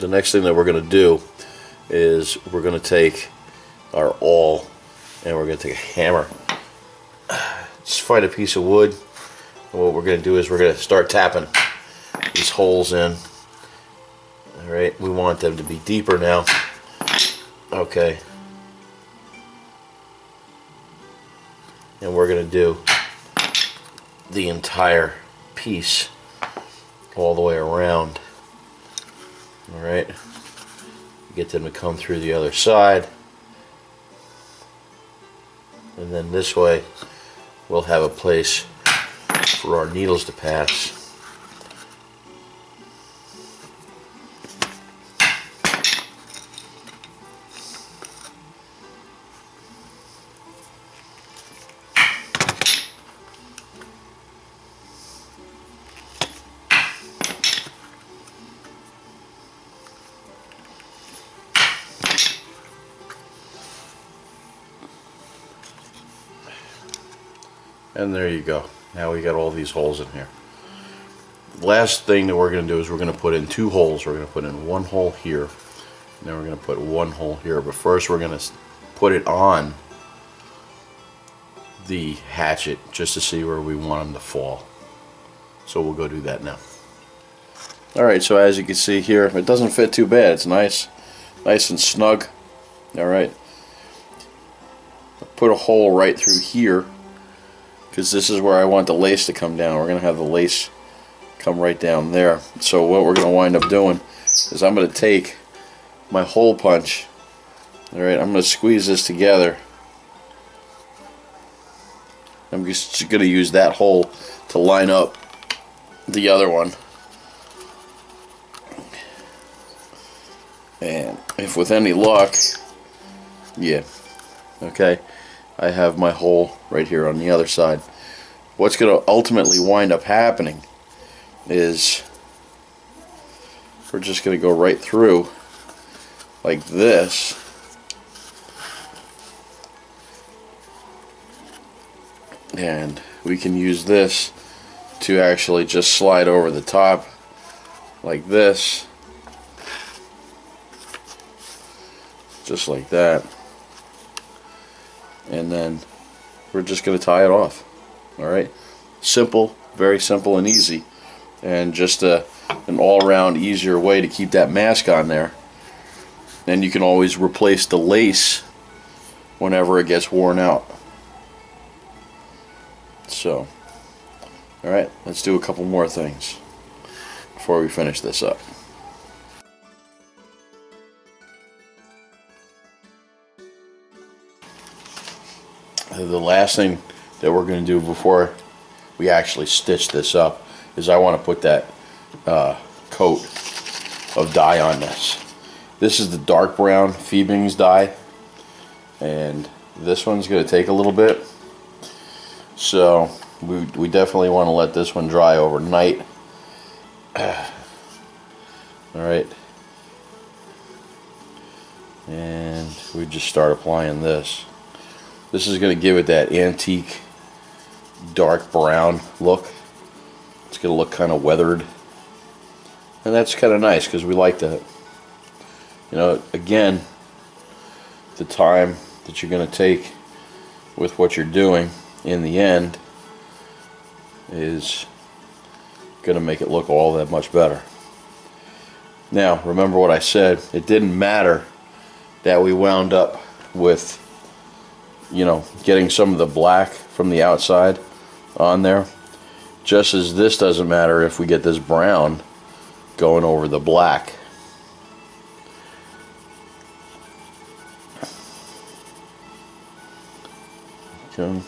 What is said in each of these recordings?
the next thing that we're going to do is we're going to take our awl and we're going to take a hammer. Just find a piece of wood, and what we're going to do is we're going to start tapping these holes in. Alright, we want them to be deeper now. Okay. And we're going to do the entire piece all the way around. Alright. Get them to come through the other side. And then this way we'll have a place for our needles to pass. And there you go. Now we got all these holes in here. Last thing that we're going to do is we're going to put in 2 holes. We're going to put in 1 hole here, and then we're going to put 1 hole here. But first we're going to put it on the hatchet just to see where we want them to fall. So we'll go do that now. Alright, so as you can see here, it doesn't fit too bad. It's nice and snug. Alright. Put a hole right through here, because this is where I want the lace to come down. We're going to have the lace come right down there. So what we're going to wind up doing is I'm going to take my hole punch. Alright, I'm going to squeeze this together. I'm just going to use that hole to line up the other one. And if with any luck, yeah, okay, I have my hole right here on the other side. What's going to ultimately wind up happening is we're just going to go right through like this. And we can use this to actually just slide over the top like this. Just like that. And then we're just going to tie it off. Alright? Simple, very simple and easy. And just an all-around easier way to keep that mask on there. And you can always replace the lace whenever it gets worn out. So, alright, let's do a couple more things before we finish this up. The last thing that we're going to do before we actually stitch this up is I want to put that coat of dye on this. This is the dark brown Phoebing's dye, and this one's going to take a little bit, so we definitely want to let this one dry overnight. Alright, and we just start applying this. This is going to give it that antique dark brown look. It's going to look kind of weathered, and that's kind of nice because we like that. You know, again, the time that you're going to take with what you're doing in the end is going to make it look all that much better. Now, remember what I said. It didn't matter that we wound up with, you know, getting some of the black from the outside on there, just as this doesn't matter if we get this brown going over the black. Okay.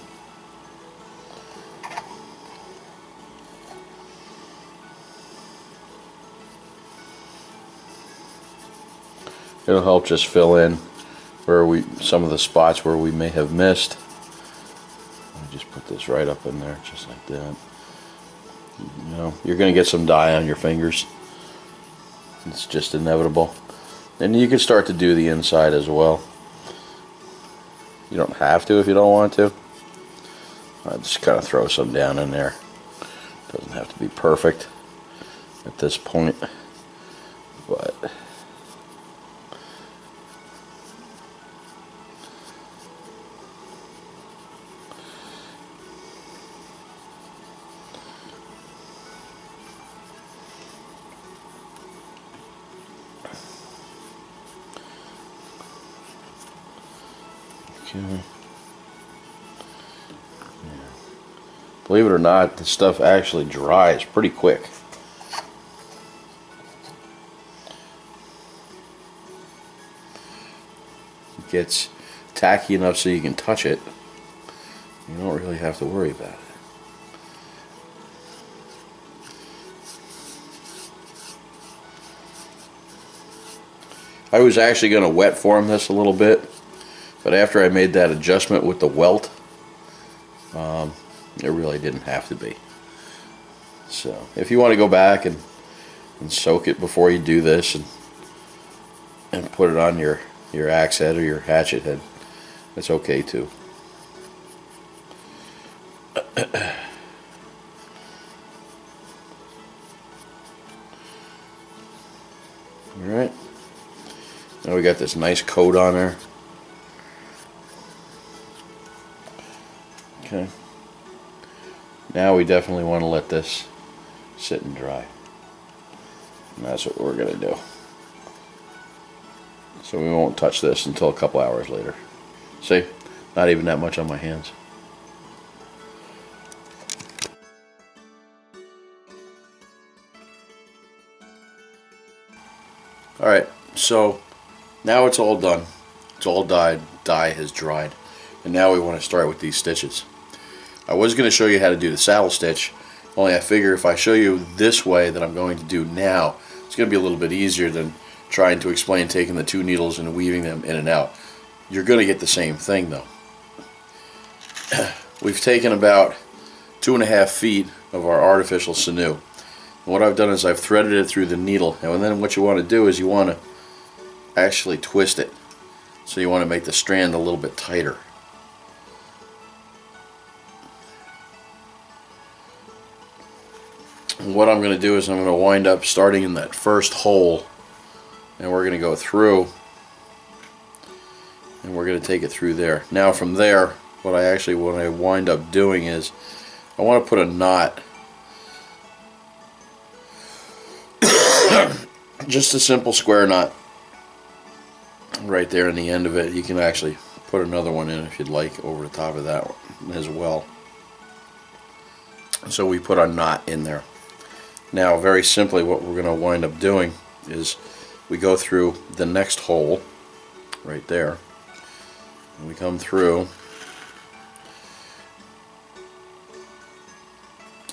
It'll help just fill in where some of the spots where we may have missed. I'll just put this right up in there, just like that. You know, you're going to get some dye on your fingers. It's just inevitable. And you can start to do the inside as well. You don't have to if you don't want to. I'll just kind of throw some down in there. Doesn't have to be perfect at this point, but Okay. Believe it or not, the stuff actually dries pretty quick. It gets tacky enough so you can touch it. You don't really have to worry about it. I was actually going to wet form this a little bit, but after I made that adjustment with the welt, it really didn't have to be. So if you want to go back and soak it before you do this and put it on your axe head or your hatchet head, that's okay too. Alright, now we got this nice coat on there. Okay, now we definitely want to let this sit and dry, and that's what we're going to do. So we won't touch this until a couple hours later. See, not even that much on my hands. Alright, so now it's all done. It's all dyed. Dye has dried. And now we want to start with these stitches. I was going to show you how to do the saddle stitch, only I figure if I show you this way that I'm going to do now, it's going to be a little bit easier than trying to explain taking the two needles and weaving them in and out. You're going to get the same thing though. We've taken about 2.5 feet of our artificial sinew. And what I've done is I've threaded it through the needle, and then what you want to do is you want to actually twist it. So you want to make the strand a little bit tighter. And what I'm going to do is I'm going to wind up starting in that first hole, and we're going to go through, and we're going to take it through there. Now from there, what I wind up doing is I want to put a knot, just a simple square knot right there in the end of it. You can actually put another one in if you'd like over the top of that one as well. So we put our knot in there. Now very simply what we're going to wind up doing is we go through the next hole right there, and we come through,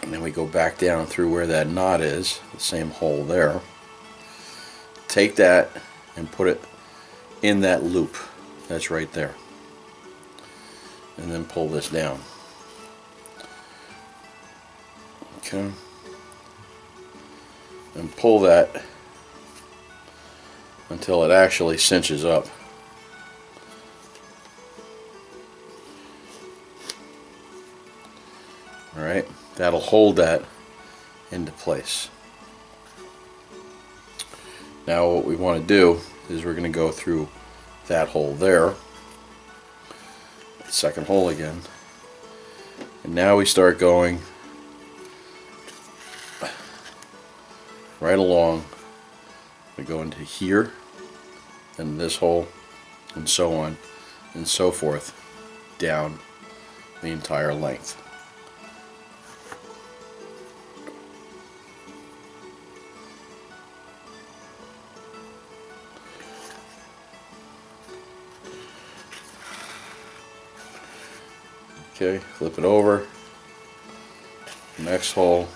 and then we go back down through where that knot is, the same hole there. Take that and put it in that loop that's right there, and then pull this down. Okay, and pull that until it actually cinches up. Alright, that'll hold that into place. Now what we want to do is we're going to go through that hole there, second hole again, and now we start going right along. We go into here, and this hole, and so on and so forth down the entire length. Okay, flip it over, next hole,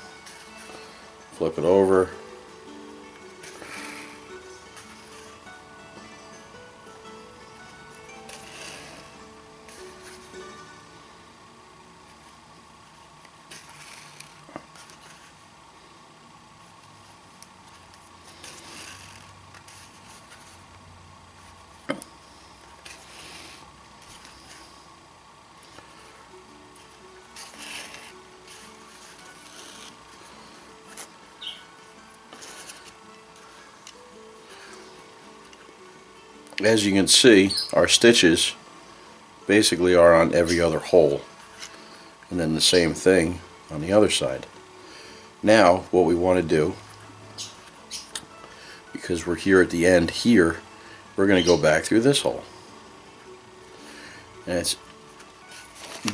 flip it over, as you can see, our stitches basically are on every other hole, and then the same thing on the other side. Now what we want to do, because we're here at the end here, we're going to go back through this hole, and it's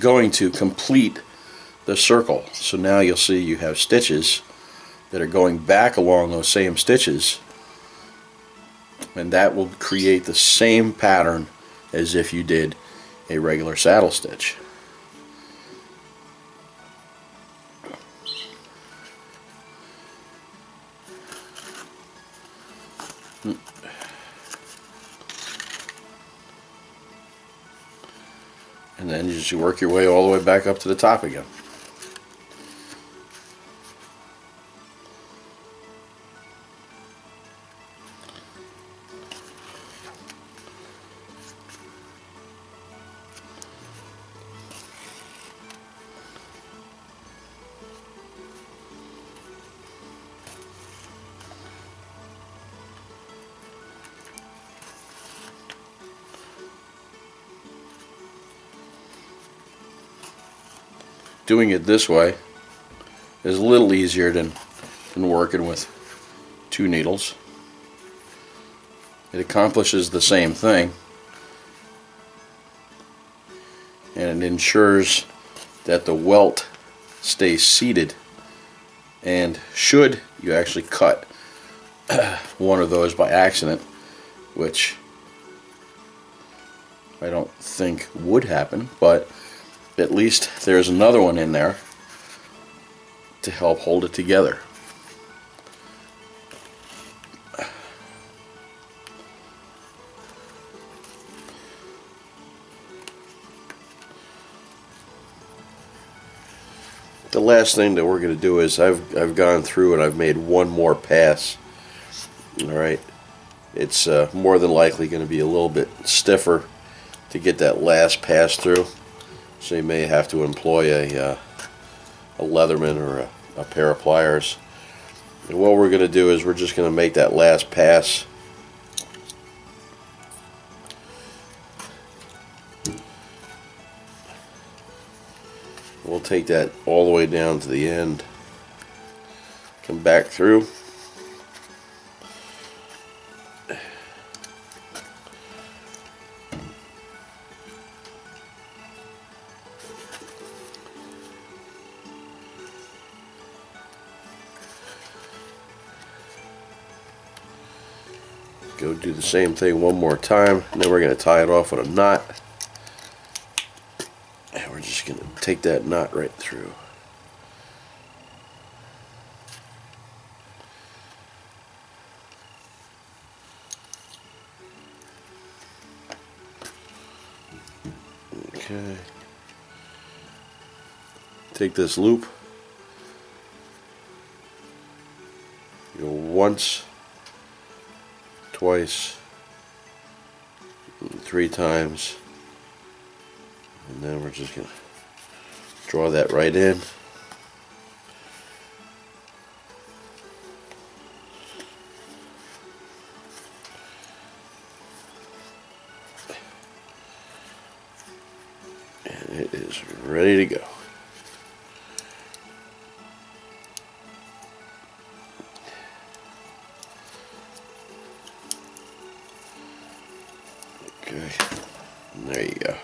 going to complete the circle. So now you'll see you have stitches that are going back along those same stitches, and that will create the same pattern as if you did a regular saddle stitch. And then you just work your way all the way back up to the top again. Doing it this way is a little easier than working with 2 needles. It accomplishes the same thing, and it ensures that the welt stays seated, and should you actually cut one of those by accident, which I don't think would happen, but at least there's another one in there to help hold it together. The last thing that we're going to do is I've gone through and I've made one more pass. Alright, it's more than likely going to be a little bit stiffer to get that last pass through. So you may have to employ a Leatherman or a pair of pliers. And what we're going to do is we're just going to make that last pass. We'll take that all the way down to the end. Come back through. Go do the same thing one more time, and then we're going to tie it off with a knot, and we're just going to take that knot right through. Okay, take this loop, go once, twice, 3 times, and then we're just going to draw that right in. And it is ready to go. Okay, and there you go.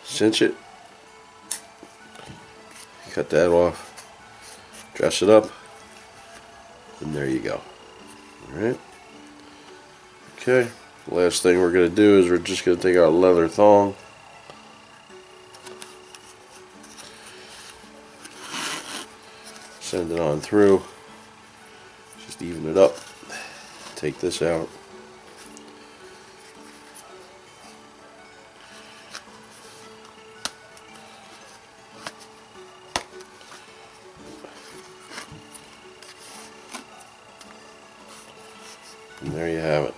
Cinch it, cut that off, dress it up, and there you go. Alright. Okay, the last thing we're going to do is we're just going to take our leather thong, send it on through, just even it up, take this out. And there you have it.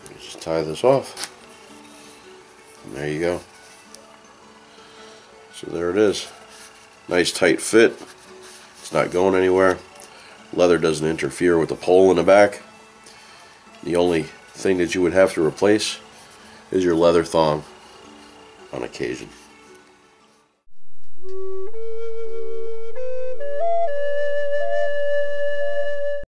You just tie this off, and there you go. So there it is. Nice tight fit. It's not going anywhere. Leather doesn't interfere with the pole in the back. The only thing that you would have to replace is your leather thong on occasion.